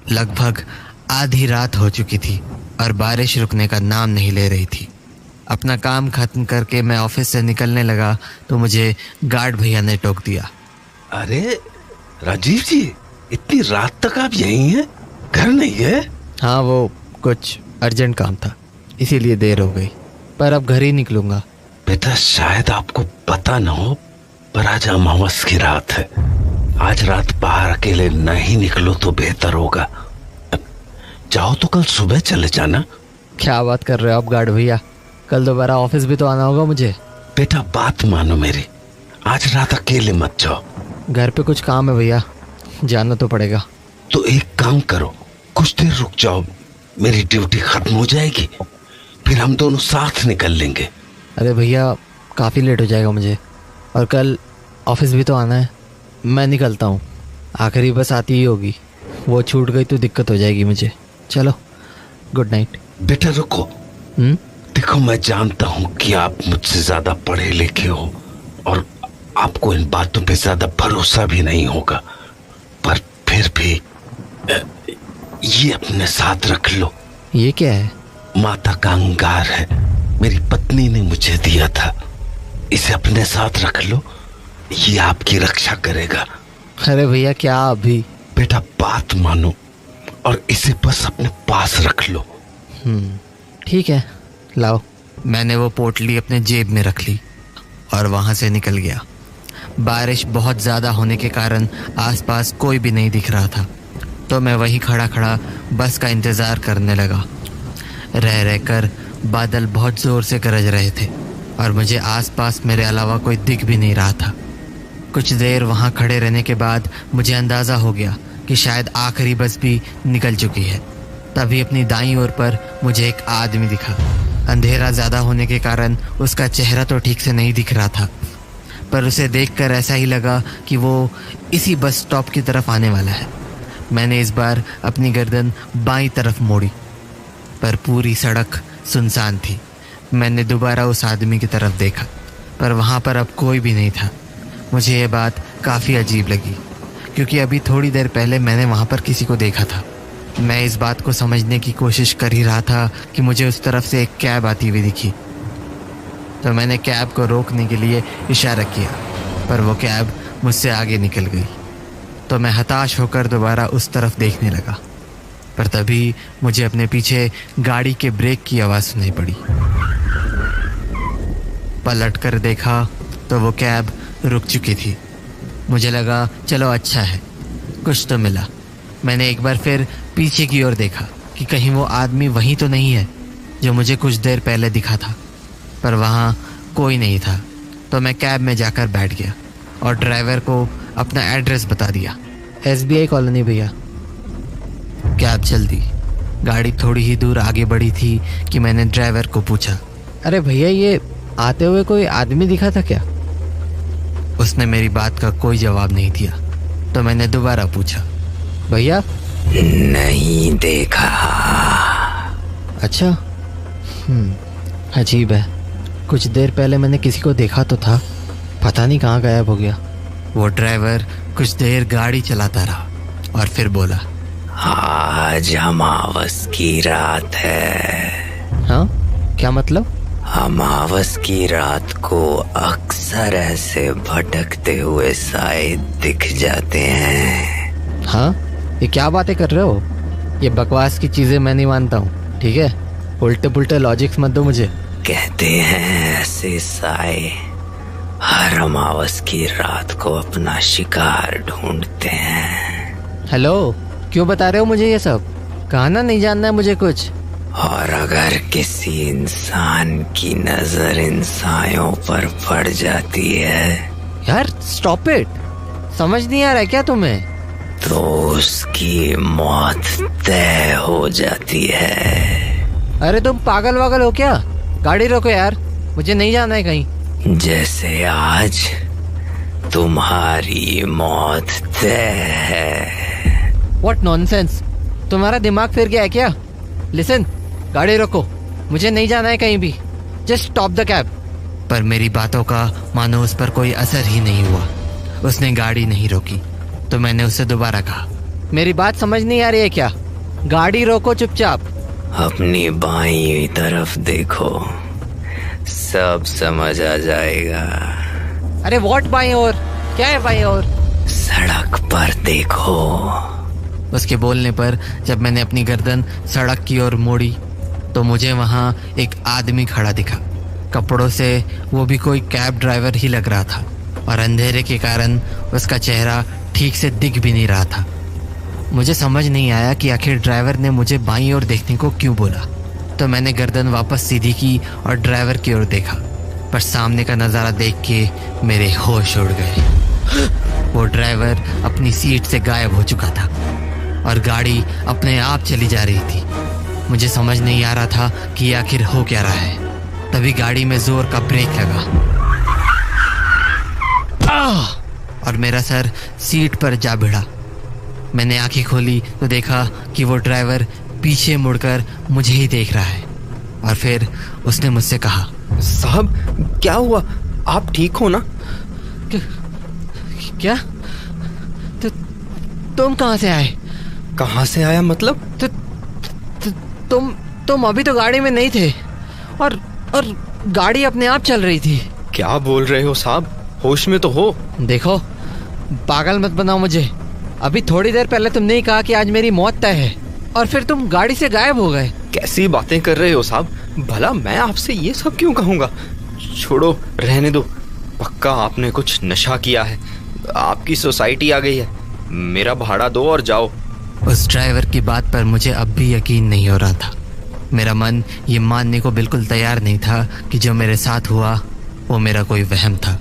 लगभग आधी रात हो चुकी थी और बारिश रुकने का नाम नहीं ले रही थी। अपना काम खत्म करके मैं ऑफिस से निकलने लगा तो मुझे गार्ड भैया ने टोक दिया। अरे राजीव जी, इतनी रात तक आप यहीं हैं, घर नहीं गए? हाँ, वो कुछ अर्जेंट काम था इसीलिए देर हो गई, पर अब घर ही निकलूंगा। बेटा, शायद आपको पता न हो पर आज अमावस की रात है। आज रात बाहर अकेले नहीं निकलो तो बेहतर होगा। जाओ तो कल सुबह चले जाना। क्या बात कर रहे हो आप गार्ड भैया? कल दोबारा ऑफिस भी तो आना होगा मुझे। बेटा, बात मानो मेरी, आज रात अकेले मत जाओ। घर पे कुछ काम है भैया, जाना तो पड़ेगा। तो एक काम करो, कुछ देर रुक जाओ, मेरी ड्यूटी खत्म हो जाएगी, फिर हम दोनों साथ निकल लेंगे। अरे भैया, काफ़ी लेट हो जाएगा मुझे, और कल ऑफिस भी तो आना है। मैं निकलता हूँ, आखिरी बस आती ही होगी, वो छूट गई तो दिक्कत हो जाएगी मुझे। चलो, गुड नाइट। बेटा रुको। देखो, मैं जानता हूँ कि आप मुझसे ज्यादा पढ़े लिखे हो और आपको इन बातों पे ज्यादा भरोसा भी नहीं होगा, पर फिर भी ये अपने साथ रख लो। ये क्या है? माता का अंगार है, मेरी पत्नी ने मुझे दिया था। इसे अपने साथ रख लो, ये आपकी रक्षा करेगा। अरे भैया, क्या अभी? बेटा, बात मानो और इसे बस अपने पास रख लो। ठीक है, लाओ। मैंने वो पोटली अपने जेब में रख ली और वहाँ से निकल गया। बारिश बहुत ज़्यादा होने के कारण आसपास कोई भी नहीं दिख रहा था, तो मैं वहीं खड़ा खड़ा बस का इंतज़ार करने लगा। रह रहकर बादल बहुत ज़ोर से गरज रहे थे और मुझे आसपास मेरे अलावा कोई दिख भी नहीं रहा था। कुछ देर वहाँ खड़े रहने के बाद मुझे अंदाज़ा हो गया कि शायद आखिरी बस भी निकल चुकी है। तभी अपनी दाईं ओर पर मुझे एक आदमी दिखा। अंधेरा ज़्यादा होने के कारण उसका चेहरा तो ठीक से नहीं दिख रहा था, पर उसे देखकर ऐसा ही लगा कि वो इसी बस स्टॉप की तरफ आने वाला है। मैंने इस बार अपनी गर्दन बाईं तरफ मोड़ी, पर पूरी सड़क सुनसान थी। मैंने दोबारा उस आदमी की तरफ देखा, पर वहाँ पर अब कोई भी नहीं था। मुझे ये बात काफ़ी अजीब लगी, क्योंकि अभी थोड़ी देर पहले मैंने वहाँ पर किसी को देखा था। मैं इस बात को समझने की कोशिश कर ही रहा था कि मुझे उस तरफ से एक कैब आती हुई दिखी, तो मैंने कैब को रोकने के लिए इशारा किया, पर वो कैब मुझसे आगे निकल गई। तो मैं हताश होकर दोबारा उस तरफ देखने लगा, पर तभी मुझे अपने पीछे गाड़ी के ब्रेक की आवाज़ सुनाई पड़ी। पलट कर देखा तो वो कैब रुक चुकी थी। मुझे लगा चलो अच्छा है, कुछ तो मिला। मैंने एक बार फिर पीछे की ओर देखा कि कहीं वो आदमी वहीं तो नहीं है जो मुझे कुछ देर पहले दिखा था, पर वहाँ कोई नहीं था। तो मैं कैब में जाकर बैठ गया और ड्राइवर को अपना एड्रेस बता दिया। SBI कॉलोनी भैया। कैब चल दी। गाड़ी थोड़ी ही दूर आगे बढ़ी थी कि मैंने ड्राइवर को पूछा, अरे भैया, ये आते हुए कोई आदमी दिखा था क्या? उसने मेरी बात का कोई जवाब नहीं दिया। तो मैंने दोबारा पूछा, भैया? नहीं देखा। अच्छा, अजीब है। कुछ देर पहले मैंने किसी को देखा तो था, पता नहीं कहाँ गायब हो गया। वो ड्राइवर कुछ देर गाड़ी चलाता रहा और फिर बोला, आज अमावस की रात है। हाँ, क्या मतलब? अमावस की रात को अक्सर ऐसे भटकते हुए साए दिख जाते हैं। हाँ, ये क्या बातें कर रहे हो? ये बकवास की चीजें मैं नहीं मानता हूँ, ठीक है? उल्टे पुल्टे लॉजिक्स मत दो मुझे। कहते हैं ऐसे साए हर अमावस की रात को अपना शिकार ढूंढते हैं। हेलो, क्यों बता रहे हो मुझे ये सब? कहना नहीं जानना है मुझे कुछ। और अगर किसी इंसान की नजर इन सायों पर पड़ जाती है, यार स्टॉप इट, समझ नहीं आ रहा है क्या तुम्हें? तो उसकी मौत तय हो जाती है। अरे तुम पागल वागल हो क्या? गाड़ी रोको यार, मुझे नहीं जाना है कहीं। जैसे आज तुम्हारी मौत तय है। व्हाट नॉनसेंस, तुम्हारा दिमाग फिर गया है क्या? लिसन, गाड़ी रोको, मुझे नहीं जाना है कहीं भी। Just stop the cab. पर मेरी बातों का मानो उस पर कोई असर ही नहीं हुआ। उसने गाड़ी नहीं रोकी। तो मैंने उससे दोबारा कहा, मेरी बात समझ नहीं आ रही है क्या? गाड़ी रोको चुपचाप। अपनी बाईं तरफ देखो, सब समझ आ जाएगा। अरे वॉट बाईं ओर? क्या है बाईं ओर? सड़क पर देखो। उसके बोलने पर जब मैंने अपनी गर्दन सड़क की ओर मोड़ी तो मुझे वहां एक आदमी खड़ा दिखा। कपड़ों से वो भी कोई कैब ड्राइवर ही लग रहा था और अंधेरे के कारण उसका चेहरा ठीक से दिख भी नहीं रहा था। मुझे समझ नहीं आया कि आखिर ड्राइवर ने मुझे बाईं ओर देखने को क्यों बोला। तो मैंने गर्दन वापस सीधी की और ड्राइवर की ओर देखा, पर सामने का नज़ारा देख के मेरे होश उड़ गए। वो ड्राइवर अपनी सीट से गायब हो चुका था और गाड़ी अपने आप चली जा रही थी। मुझे समझ नहीं आ रहा था कि आखिर हो क्या रहा है। तभी गाड़ी में जोर का ब्रेक लगा और मेरा सर सीट पर जा भिड़ा। मैंने आंखें खोली तो देखा कि वो ड्राइवर पीछे मुड़कर मुझे ही देख रहा है और फिर उसने मुझसे कहा, साहब क्या हुआ? आप ठीक हो ना? क्या? तुम कहाँ से आए? कहाँ से आया मतलब? तुम अभी तो गाड़ी में नहीं थे और गाड़ी अपने आप चल रही थी। क्या बोल रहे हो साहब? होश में तो हो? देखो, पागल मत बनाओ मुझे। अभी थोड़ी देर पहले तुमने ही कहा कि आज मेरी मौत तय है और फिर तुम गाड़ी से गायब हो गए। कैसी बातें कर रहे हो साहब? भला मैं आपसे ये सब क्यों कहूँगा? छोड़ो, रहने दो। पक्का आपने कुछ नशा किया है। आपकी सोसाइटी आ गई है। मेरा भाड़ा दो और जाओ। उस ड्राइवर की बात पर मुझे अब भी यकीन नहीं हो रहा था। मेरा मन ये मानने को बिल्कुल तैयार नहीं था कि जो मेरे साथ हुआ वो मेरा कोई वहम था।